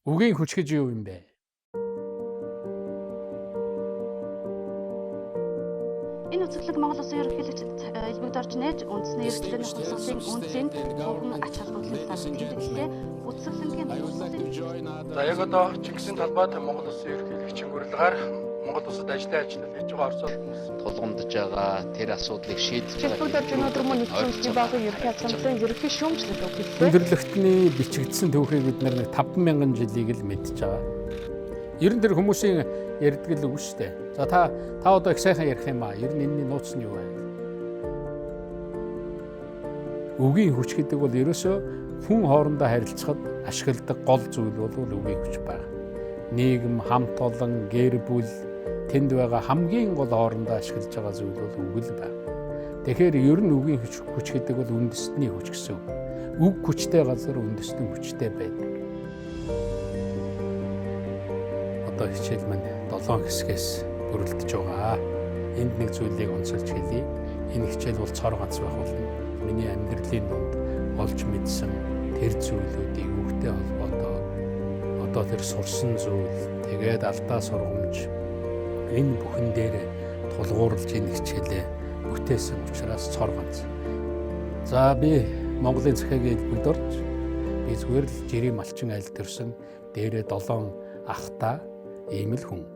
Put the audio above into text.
Үгийн хүч гэж юу юм бэ? Энэ үзэсгэлэг Монгол Улсын ерөнхийлөгчд элбэгд орж нээж үндэсний эрсдлийн хувьсгалын үндэсийн төвхөн ач холбогдлыг зардаг хэлэхдээ үзэсгэлэнгийн За яг одоо Чингисийн талбайд Монгол Улсын ерөнхийлөгчийн урилгаар Монгол Улсад ажиллаж хийж байгаа Орос улс тулгамдж байгаа тэр асуудлыг шийдэж элбэгд орж өнөөдөр мөн нэгдсэн улсын багийн ерөнхий хаалцамжлалын ерөнхий шүүмжлэл өгүүлсэн. Өндөрлөгтний бичигдсэн түүхийг бид нар 5,000 жилийг л мэдж байгаа. Ер нь тэр хүмүүсийн ярьдаг л үг шүү дээ. За та одоо их сайхан ярих юм аа. Ер нь энэний нууц нь юу вэ? Үгийн хүч гэдэг бол ерөөсөө хүн хоорондоо харилцахад ашигладаг гол зүйл бол үгийн хүч байна. Нийгэм, хамт олон, гэр бүл тэнд байгаа хамгийн гол хоорондоо ашиглаж байгаа зүйл бол үг л байна. Тэгэхээр ер нь үгийн хүч гэдэг бол үндэстний хүч гэсэн үг. Үг хүчтэй газар үндэстэн хүчтэй байдаг. Одоо хичээл маань 7 хэсгээс бүрэлдэж байгаа. Энд нэг зүйлийг онцолж хэлье. Энэ хичээл бол цор ганц байх болно. Миний амьдралын донд олж мэдсэн тэр зүйлүүдийг үгтэй холбоотоо одоо тэр сурсан зүйл, тэгээд алдаа сургамж энэ бүхэн дээр тулгуурлаж энэ хичээлээ бүтээсэн учраас цор ганц. За би Монголын захиагийн элбэгд орж би зүгээр л жирийн малчин айл төрсөн дээрээ 7 ахтай ийм л хүн.